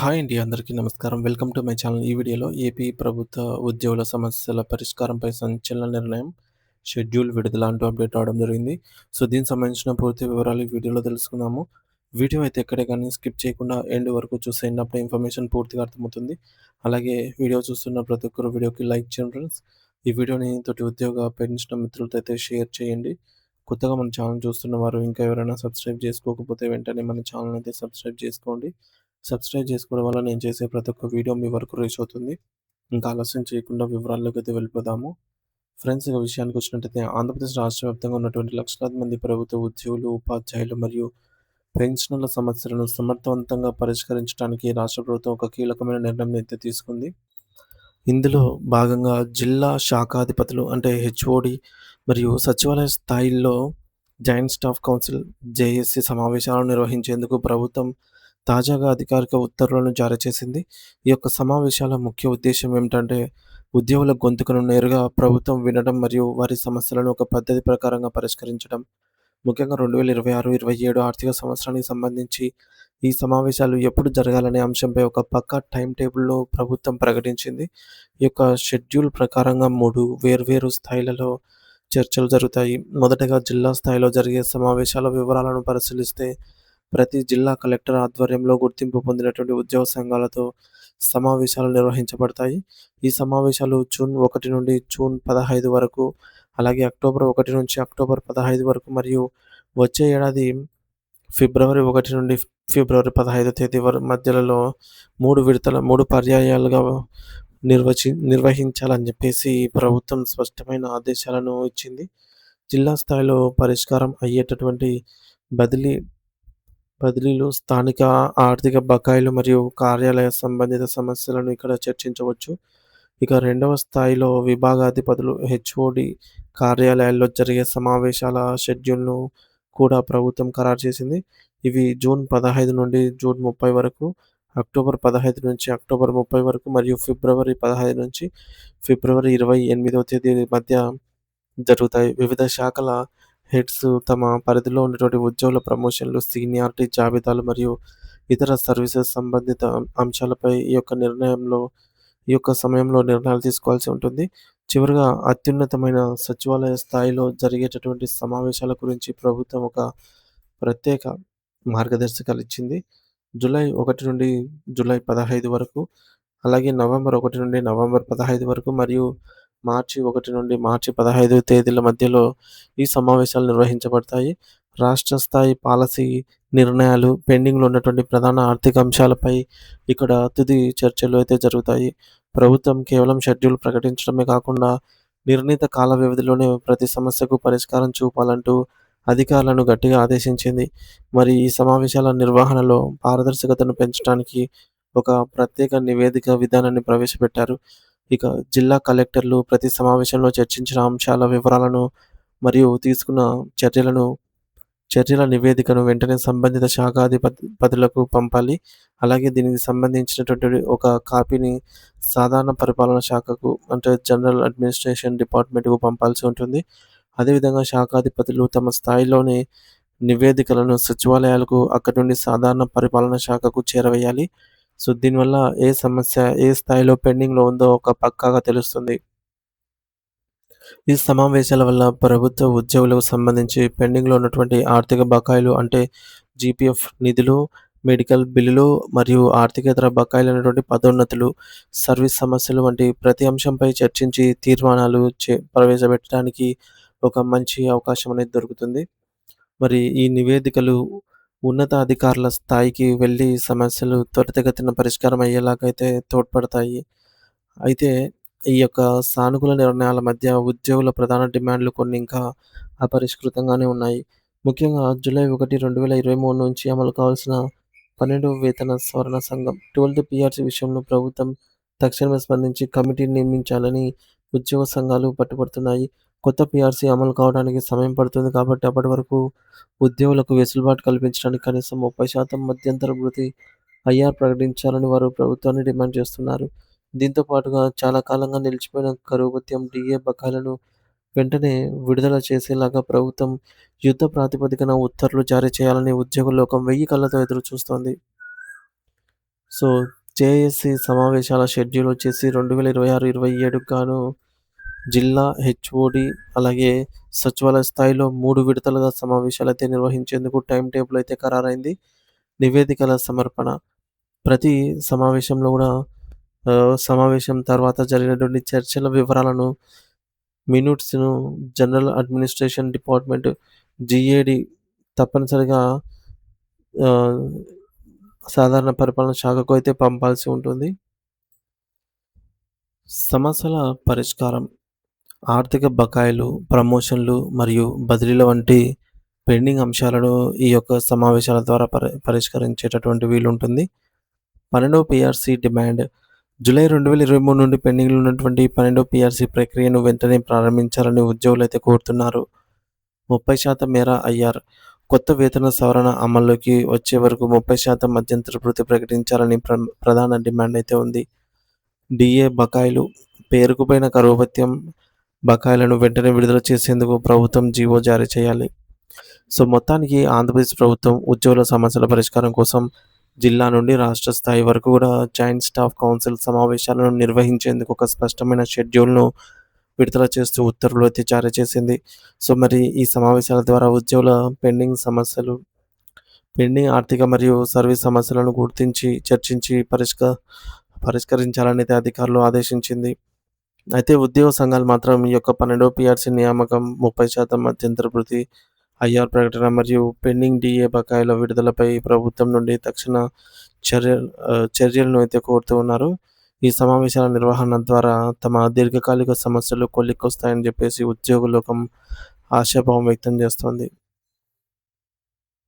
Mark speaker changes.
Speaker 1: Hi అండి. అందరికీ నమస్కారం. Welcome to my channel. ఈ వీడియోలో ఏపీ ప్రభుత్వ ఉద్యోగుల సమస్యల పరిష్కారంపై సంచలన నిర్ణయం, షెడ్యూల్ విడుదల అంటూ అప్డేట్ రావడం జరిగింది. దీనికి సంబంధించిన పూర్తి వివరాలు ఈ వీడియోలో తెలుసుకుందాము. వీడియో అయితే ఎక్కడే కానీ స్కిప్ చేయకుండా ఎండ్ వరకు చూసేయండి. అప్పుడే ఇన్ఫర్మేషన్ పూర్తిగా అర్థమవుతుంది. అలాగే వీడియో చూస్తున్న ప్రతి ఒక్కరు వీడియోకి లైక్ చేయండి ఫ్రెండ్స్. ఈ వీడియోని తోటి ఉద్యోగ పెన్షన్ మిత్రులతో అయితే షేర్ చేయండి. కొత్తగా మన ఛానల్ చూస్తున్న వారు ఇంకా ఎవరైనా సబ్స్క్రైబ్ చేసుకోకపోతే వెంటనే మన ఛానల్ అయితే సబ్స్క్రైబ్ చేసుకోండి. సబ్స్క్రైబ్ చేసుకోవడం వల్ల నేను చేసే ప్రతి ఒక్క వీడియో మీ వరకు రీచ్ అవుతుంది. ఇంకా ఆలస్యం చేయకుండా వివరాల్లోకైతే వెళ్ళిపోదాము. ఫ్రెండ్స్, ఇక విషయానికొచ్చినట్టయితే ఆంధ్రప్రదేశ్ రాష్ట్ర వ్యాప్తంగా ఉన్నటువంటి లక్షలాది మంది ప్రభుత్వ ఉద్యోగులు, ఉపాధ్యాయులు మరియు పెన్షనర్ల సమస్యలను సమర్థవంతంగా పరిష్కరించడానికి రాష్ట్ర ప్రభుత్వం ఒక కీలకమైన నిర్ణయం అయితే తీసుకుంది. ఇందులో భాగంగా జిల్లా శాఖాధిపతులు అంటే హెచ్ఓడి మరియు సచివాలయ స్థాయిల్లో జాయింట్ స్టాఫ్ కౌన్సిల్ జేఏసీ సమావేశాలను నిర్వహించేందుకు ప్రభుత్వం తాజాగా అధికారిక ఉత్తర్వులను జారీ చేసింది. ఈ యొక్క సమావేశాల ముఖ్య ఉద్దేశ్యం ఏమిటంటే, ఉద్యోగుల గొంతుకను నేరుగా ప్రభుత్వం వినడం మరియు వారి సమస్యలను ఒక పద్ధతి ప్రకారంగా పరిష్కరించడం. ముఖ్యంగా 2026, 27 ఆర్థిక సంవత్సరానికి సంబంధించి ఈ సమావేశాలు ఎప్పుడు జరగాలనే అంశంపై ఒక పక్కా టైమ్ టేబుల్‌ను ప్రభుత్వం ప్రకటించింది. ఈ యొక్క షెడ్యూల్ ప్రకారంగా 3 వేర్వేరు స్థాయిలలో చర్చలు జరుగుతాయి. మొదటగా జిల్లా స్థాయిలో జరిగే సమావేశాల వివరాలను పరిశీలిస్తే, ప్రతి జిల్లా కలెక్టర్ ఆధ్వర్యంలో గుర్తింపు పొందినటువంటి ఉద్యోగ సంఘాలతో సమావేశాలు నిర్వహించబడతాయి. ఈ సమావేశాలు జూన్ 1 నుండి జూన్ 15 వరకు, అలాగే అక్టోబర్ 1 నుంచి అక్టోబర్ 15 వరకు మరియు వచ్చే ఏడాది ఫిబ్రవరి 1 నుండి ఫిబ్రవరి 15 తేదీ మధ్యలలో 3 పర్యాయాలుగా నిర్వహించాలని చెప్పేసి ప్రభుత్వం స్పష్టమైన ఆదేశాలను ఇచ్చింది. జిల్లా స్థాయిలో పరిష్కారం అయ్యేటటువంటి బదిలీ బదిలీలు, స్థానిక ఆర్థిక బకాయిలు మరియు కార్యాలయ సంబంధిత సమస్యలను ఇక్కడ చర్చించవచ్చు. ఇక రెండవ స్థాయిలో విభాగాధిపతులు హెచ్ఓడి కార్యాలయాల్లో జరిగే సమావేశాల షెడ్యూల్‌ను కూడా ప్రభుత్వం ఖరారు చేసింది. ఇవి జూన్ 15 నుండి జూన్ 30 వరకు, అక్టోబర్ 15 నుంచి అక్టోబర్ 30 వరకు మరియు ఫిబ్రవరి 15 నుంచి ఫిబ్రవరి 28వ తేదీ మధ్య జరుగుతాయి. వివిధ శాఖల హెడ్స్ తమ పరిధిలో ఉన్నటువంటి ఉద్యోగుల ప్రమోషన్‌లు, సీనియారిటీ జాబితాలు మరియు ఇతర సర్వీసెస్ సంబంధిత అంశాలపై ఈ యొక్క సమయంలో నిర్ణయాలు తీసుకోవాల్సి ఉంటుంది. చివరగా అత్యున్నతమైన సచివాలయ స్థాయిలో జరిగేటటువంటి సమావేశాల గురించి ప్రభుత్వం ఒక ప్రత్యేక మార్గదర్శకాలు ఇచ్చింది. జూలై 1 నుండి జూలై 15 వరకు, అలాగే నవంబర్ 1 నుండి నవంబర్ 15 వరకు మరియు మార్చి 1 నుండి మార్చి 15 తేదీల మధ్యలో ఈ సమావేశాలు నిర్వహించబడతాయి. రాష్ట్ర స్థాయి పాలసీ నిర్ణయాలు, పెండింగ్‌లో ఉన్నటువంటి ప్రధాన ఆర్థిక అంశాలపై ఇక్కడ తుది చర్చలు అయితే జరుగుతాయి. ప్రభుత్వం కేవలం షెడ్యూల్ ప్రకటించడమే కాకుండా, నిర్ణీత కాల వ్యవధిలోనే ప్రతి సమస్యకు పరిష్కారం చూపాలంటూ అధికారులను గట్టిగా ఆదేశించింది. మరి ఈ సమావేశాల నిర్వహణలో పారదర్శకతను పెంచడానికి ఒక ప్రత్యేక నివేదిక విధానాన్ని ప్రవేశపెట్టారు. ఇక జిల్లా కలెక్టర్లు ప్రతి సమావేశంలో చర్చించిన అంశాల వివరాలను మరియు తీసుకున్న చర్యల నివేదికను వెంటనే సంబంధిత పదులకు పంపాలి. అలాగే దీనికి సంబంధించినటువంటి ఒక కాపీని సాధారణ పరిపాలన శాఖకు అంటే జనరల్ అడ్మినిస్ట్రేషన్ డిపార్ట్మెంట్‌కు పంపాల్సి ఉంటుంది. అదేవిధంగా శాఖాధిపతులు తమ స్థాయిలోని నివేదికలను సచివాలయాలకు, అక్కడి నుండి సాధారణ పరిపాలన శాఖకు చేరవేయాలి. దీనివల్ల ఏ సమస్య ఏ స్థాయిలో పెండింగ్‌లో ఉందో ఒక పక్కాగా తెలుస్తుంది. ఈ సమావేశాల వల్ల ప్రభుత్వ ఉద్యోగులకు సంబంధించి పెండింగ్‌లో ఉన్నటువంటి ఆర్థిక బకాయిలు అంటే జీపీఎఫ్ నిధులు, మెడికల్ బిల్లులు మరియు ఆర్థికేతర బకాయిలైనటువంటి పదోన్నతులు, సర్వీస్ సమస్యలు వంటి ప్రతి అంశంపై చర్చించి తీర్మానాలు ప్రవేశపెట్టడానికి ఒక మంచి అవకాశం అనేది దొరుకుతుంది. మరి ఈ నివేదికలు ఉన్నతాధికారుల స్థాయికి వెళ్లి సమస్యలు త్వరితగతిన పరిష్కారం అయ్యేలాగైతే తోడ్పడతాయి. అయితే ఈ యొక్క సానుకూల నిర్ణయాల మధ్య ఉద్యోగుల ప్రధాన డిమాండ్‌లు కొన్ని ఇంకా అపరిష్కృతంగానే ఉన్నాయి. ముఖ్యంగా జూలై 1, 2023 నుంచి అమలు కావాల్సిన 12వ వేతన సవరణ సంఘం 12th పీఆర్సీ విషయంలో ప్రభుత్వం తక్షణమే స్పందించి కమిటీని నియమించాలని ఉద్యోగ సంఘాలు పట్టుబడుతున్నాయి. కొత్త పీఆర్సీ అమలు కావడానికి సమయం పడుతుంది కాబట్టి అప్పటి వరకు ఉద్యోగులకు వెసులుబాటు కల్పించడానికి కనీసం 30% మధ్యంతర భృతి ఐఆర్ ప్రకటించాలని వారు ప్రభుత్వాన్ని డిమాండ్ చేస్తున్నారు. దీంతో పాటుగా చాలా కాలంగా నిలిచిపోయిన కరువు భత్యం, డీఏ బకాయిలను వెంటనే విడుదల చేసేలాగా ప్రభుత్వం యుద్ధ ప్రాతిపదికన ఉత్తర్వులు జారీ చేయాలని ఉద్యోగ లోకం వెయ్యి కళ్ళతో ఎదురు చూస్తోంది. సో, జేఏసీ సమావేశాల షెడ్యూల్ వచ్చేసి 2026, 27కి గాను జిల్లా హెచ్ఓడి అలాగే సచివాలయ స్థాయిలో 3 విడతలుగా సమావేశాలైతే నిర్వహించేందుకు టైమ్ టేబుల్ అయితే ఖరారైంది. నివేదికల సమర్పణ. ప్రతి సమావేశంలో గూడా సమావేశం తర్వాత జరిగినటువంటి చర్చల వివరాలను, మినిట్స్‌ను జనరల్ అడ్మినిస్ట్రేషన్ డిపార్ట్‌మెంట్ జీఏడీ తప్పనిసరిగా ఆహ్, సాధారణ పరిపాలన శాఖకు అయితే పంపాల్సి ఉంటుంది. సమస్యల పరిష్కారం. ఆర్థిక బకాయిలు, ప్రమోషన్‌లు మరియు బదిలీల వంటి పెండింగ్ అంశాలను ఈ యొక్క సమావేశాల ద్వారా పరిష్కరించేటటువంటి వీలుంటుంది. 12వ పీఆర్‌సీ డిమాండ్. జూలై 2023 నుండి పెండింగ్‌లో ఉన్నటువంటి 12వ పీఆర్‌సీ ప్రక్రియను వెంటనే ప్రారంభించాలని ఉద్యోగులైతే కోరుతున్నారు. 30% మేర ఐఆర్. కొత్త వేతన సవరణ అమల్లోకి వచ్చే వరకు 30% మధ్యంతర భృతి ప్రకటించాలని ప్రధాన డిమాండ్ అయితే ఉంది. డీఏ బకాయిలు. పేరుకుపోయిన కరువు భత్యం బకాయిలను వెంటనే విడుదల చేసేందుకు ప్రభుత్వం జీవో జారీ చేయాలి. సో, మొత్తానికి ఆంధ్రప్రదేశ్ ప్రభుత్వం ఉద్యోగుల సమస్యల పరిష్కారం కోసం జిల్లా నుండి రాష్ట్ర స్థాయి వరకు కూడా జాయింట్ స్టాఫ్ కౌన్సిల్ సమావేశాలను నిర్వహించేందుకు ఒక స్పష్టమైన షెడ్యూల్‌ను విడుదల చేస్తూ ఉత్తర్వులు అయితే జారీ చేసింది. సో, మరి ఈ సమావేశాల ద్వారా ఉద్యోగుల పెండింగ్ ఆర్థిక మరియు సర్వీస్ సమస్యలను గుర్తించి, చర్చించి పరిష్కరించాలని అయితే అధికారులు ఆదేశించింది. అయితే ఉద్యోగ సంఘాలు మాత్రం ఈ యొక్క 12వ పీఆర్‌సీ నియామకం, 30% మధ్యంతర భృతి, ఐఆర్ ప్రకటన మరియు పెండింగ్ డీఏ బకాయిల విడుదలపై ప్రభుత్వం నుండి తక్షణ చర్యలను అయితే కోరుతూ ఉన్నారు. ఈ సమావేశాల నిర్వహణ ద్వారా తమ దీర్ఘకాలిక సమస్యలు కొలిక్కొస్తాయని చెప్పేసి ఉద్యోగ లోకం ఆశాభావం వ్యక్తం చేస్తోంది.